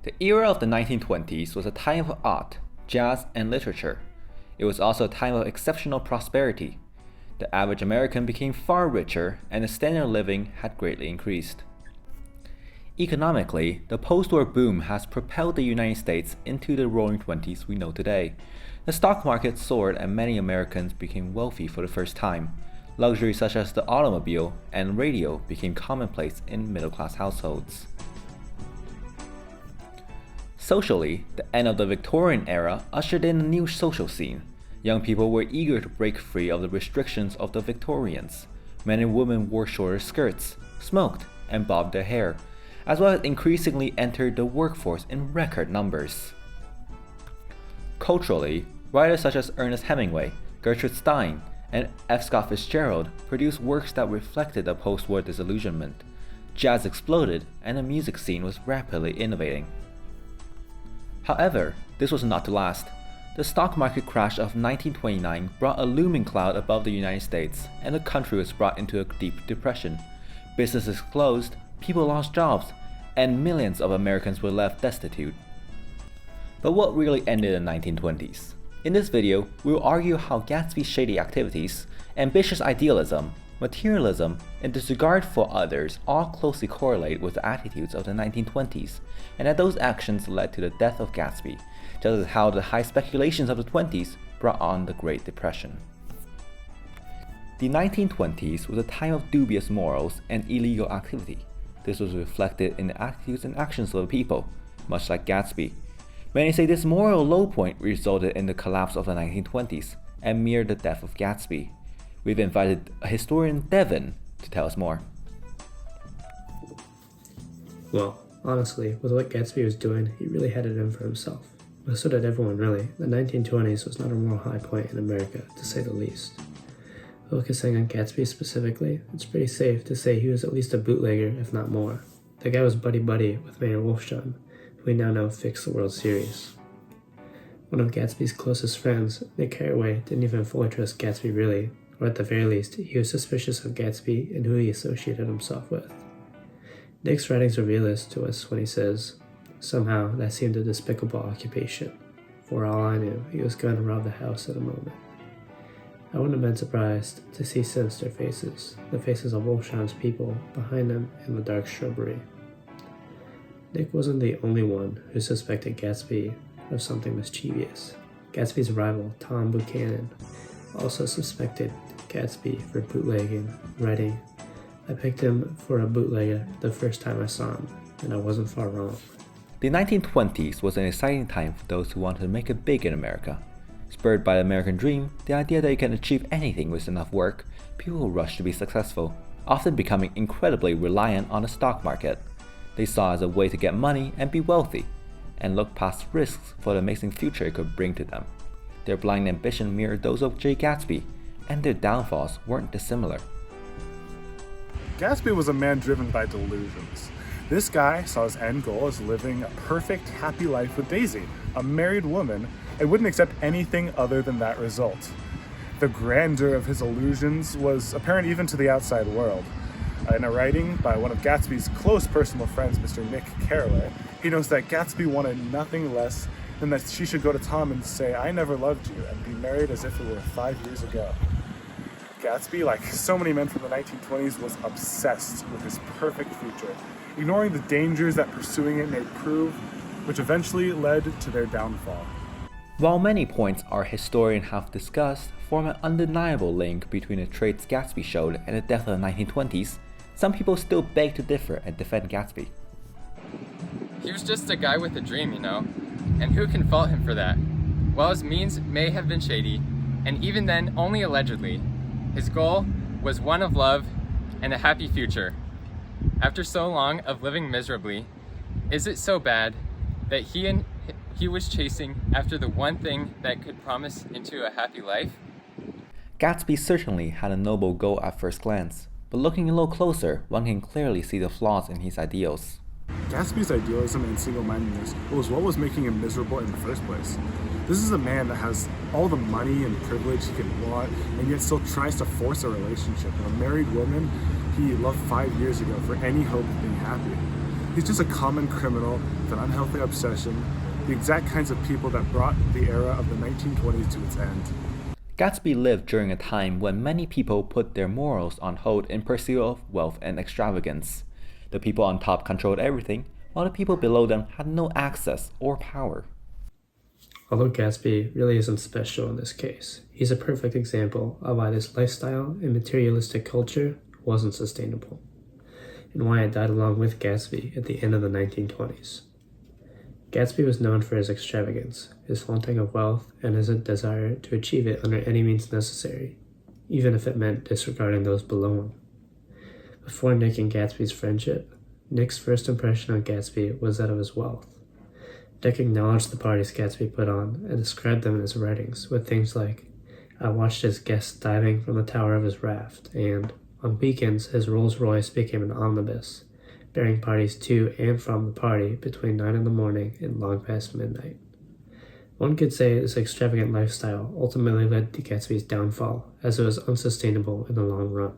The era of the 1920s was a time of art, jazz, and literature. It was also a time of exceptional prosperity. The average American became far richer, and the standard of living had greatly increased. Economically, the post-war boom has propelled the United States into the roaring 20s we know today. The stock market soared and many Americans became wealthy for the first time. Luxuries such as the automobile and radio became commonplace in middle-class households. Socially, the end of the Victorian era ushered in a new social scene. Young people were eager to break free of the restrictions of the Victorians. Men and women wore shorter skirts, smoked, and bobbed their hair, as well as increasingly entered the workforce in record numbers. Culturally, writers such as Ernest Hemingway, Gertrude Stein, and F. Scott Fitzgerald produced works that reflected the post-war disillusionment. Jazz exploded, and the music scene was rapidly innovating. However, this was not to last. The stock market crash of 1929 brought a looming cloud above the United States, and the country was brought into a deep depression. Businesses closed, people lost jobs, and millions of Americans were left destitute. But what really ended in the 1920s? In this video, we will argue how Gatsby's shady activities, ambitious idealism, materialism, and disregard for others all closely correlate with the attitudes of the 1920s, and that those actions led to the death of Gatsby, just as how the high speculations of the 20s brought on the Great Depression. The 1920s was a time of dubious morals and illegal activity. This was reflected in the attitudes and actions of the people, much like Gatsby. Many say this moral low point resulted in the collapse of the 1920s and mirrored the death of Gatsby. We've invited a historian, Devin, to tell us more. Well, honestly, with what Gatsby was doing, he really had it in for himself. But so did everyone, really. The 1920s was not a moral high point in America, to say the least. Focusing on Gatsby specifically, it's pretty safe to say he was at least a bootlegger, if not more. The guy was buddy-buddy with Mayor Wolfstrom, who we now know fixed the World Series. One of Gatsby's closest friends, Nick Carraway, didn't even fully trust Gatsby really, or at the very least, he was suspicious of Gatsby and who he associated himself with. Nick's writings reveal this to us when he says, "Somehow that seemed a despicable occupation. For all I knew, he was going to rob the house at a moment." I wouldn't have been surprised to see sinister faces, the faces of Wolfstrom's people behind him in the dark shrubbery. Nick wasn't the only one who suspected Gatsby of something mischievous. Gatsby's rival, Tom Buchanan, also suspected Gatsby for bootlegging, writing, "I picked him for a bootlegger the first time I saw him, and I wasn't far wrong." The 1920s was an exciting time for those who wanted to make it big in America. Spurred by the American dream, the idea that you can achieve anything with enough work, people rushed to be successful, often becoming incredibly reliant on the stock market. They saw it as a way to get money and be wealthy, and looked past risks for the amazing future it could bring to them. Their blind ambition mirrored those of Jay Gatsby, and their downfalls weren't dissimilar. Gatsby was a man driven by delusions. This guy saw his end goal as living a perfect, happy life with Daisy, a married woman, and wouldn't accept anything other than that result. The grandeur of his illusions was apparent even to the outside world. In a writing by one of Gatsby's close personal friends, Mr. Nick Carraway, he notes that Gatsby wanted nothing less than that she should go to Tom and say, "I never loved you," and be married as if it were 5 years ago. Gatsby, like so many men from the 1920s, was obsessed with his perfect future, ignoring the dangers that pursuing it may prove, which eventually led to their downfall. While many points our historians have discussed form an undeniable link between the traits Gatsby showed and the death of the 1920s, some people still beg to differ and defend Gatsby. He was just a guy with a dream, and who can fault him for that? While his means may have been shady, and even then only allegedly, his goal was one of love and a happy future. After so long of living miserably, is it so bad that he was chasing after the one thing that could promise into a happy life? Gatsby certainly had a noble goal at first glance, but looking a little closer, one can clearly see the flaws in his ideals. Gatsby's idealism and single-mindedness was what was making him miserable in the first place. This is a man that has all the money and privilege he can want, and yet still tries to force a relationship with a married woman he loved 5 years ago for any hope of being happy. He's just a common criminal with an unhealthy obsession, the exact kinds of people that brought the era of the 1920s to its end. Gatsby lived during a time when many people put their morals on hold in pursuit of wealth and extravagance. The people on top controlled everything, while the people below them had no access or power. Although Gatsby really isn't special in this case, he's a perfect example of why this lifestyle and materialistic culture wasn't sustainable, and why it died along with Gatsby at the end of the 1920s. Gatsby was known for his extravagance, his flaunting of wealth, and his desire to achieve it under any means necessary, even if it meant disregarding those below him. Before Nick and Gatsby's friendship, Nick's first impression on Gatsby was that of his wealth. Nick acknowledged the parties Gatsby put on and described them in his writings with things like, "I watched his guests diving from the tower of his raft," and on weekends his Rolls Royce became an omnibus, bearing parties to and from the party between 9 in the morning and long past midnight. One could say this extravagant lifestyle ultimately led to Gatsby's downfall, as it was unsustainable in the long run.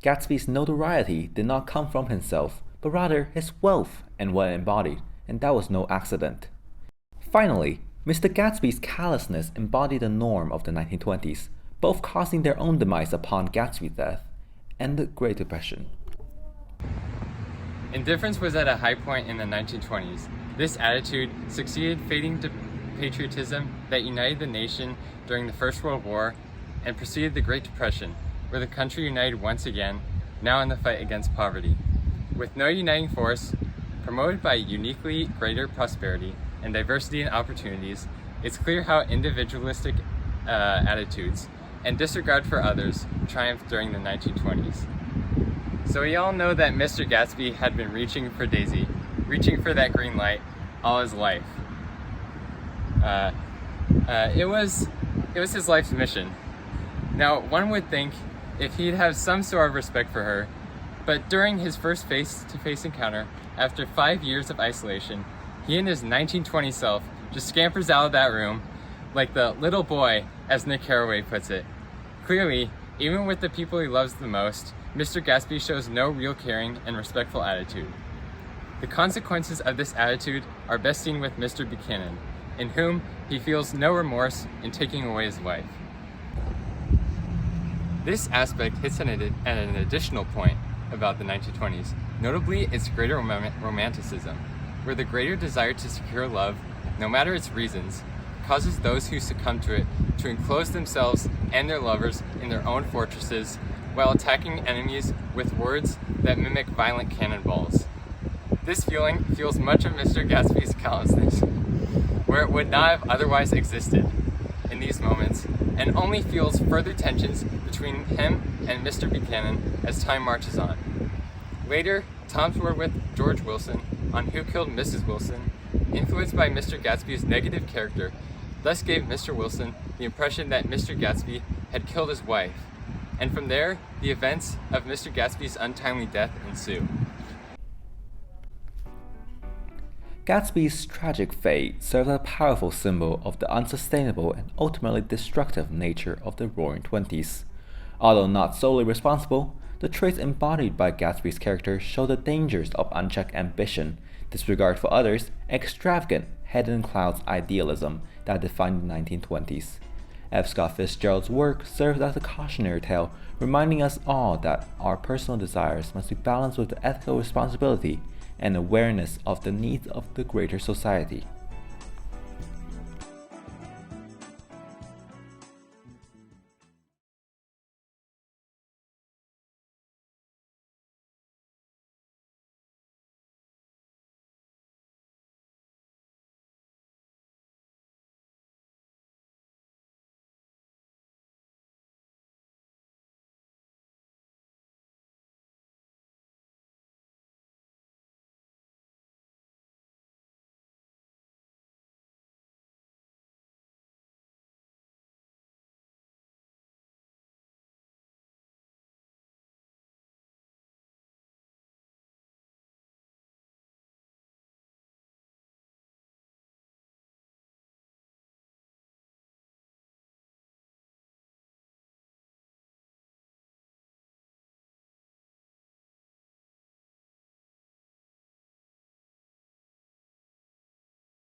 Gatsby's notoriety did not come from himself, but rather his wealth and what it embodied, and that was no accident. Finally, Mr. Gatsby's callousness embodied the norm of the 1920s, both causing their own demise upon Gatsby's death and the Great Depression. Indifference was at a high point in the 1920s. This attitude succeeded fading to patriotism that united the nation during the First World War and preceded the Great Depression, where the country united once again, now in the fight against poverty. With no uniting force, promoted by uniquely greater prosperity and diversity in opportunities, it's clear how individualistic attitudes and disregard for others triumphed during the 1920s. So we all know that Mr. Gatsby had been reaching for Daisy, reaching for that green light all his life. It was his life's mission. Now, one would think if he'd have some sort of respect for her, but during his first face-to-face encounter, after 5 years of isolation, he and his 1920 self just scampers out of that room like the little boy, as Nick Carraway puts it. Clearly, even with the people he loves the most, Mr. Gatsby shows no real caring and respectful attitude. The consequences of this attitude are best seen with Mr. Buchanan, in whom he feels no remorse in taking away his wife. This aspect hits at an additional point about the 1920s, notably its greater romanticism, where the greater desire to secure love, no matter its reasons, causes those who succumb to it to enclose themselves and their lovers in their own fortresses while attacking enemies with words that mimic violent cannonballs. This feeling fuels much of Mr. Gatsby's callousness, where it would not have otherwise existed in these moments, and only fuels further tensions between him and Mr. Buchanan as time marches on. Later, Tom's word with George Wilson on Who Killed Mrs. Wilson, influenced by Mr. Gatsby's negative character, thus gave Mr. Wilson the impression that Mr. Gatsby had killed his wife, and from there, the events of Mr. Gatsby's untimely death ensue. Gatsby's tragic fate serves as a powerful symbol of the unsustainable and ultimately destructive nature of the Roaring Twenties. Although not solely responsible, the traits embodied by Gatsby's character show the dangers of unchecked ambition, disregard for others, extravagant, head-in-clouds idealism that defined the 1920s. F. Scott Fitzgerald's work serves as a cautionary tale, reminding us all that our personal desires must be balanced with the ethical responsibility and awareness of the needs of the greater society.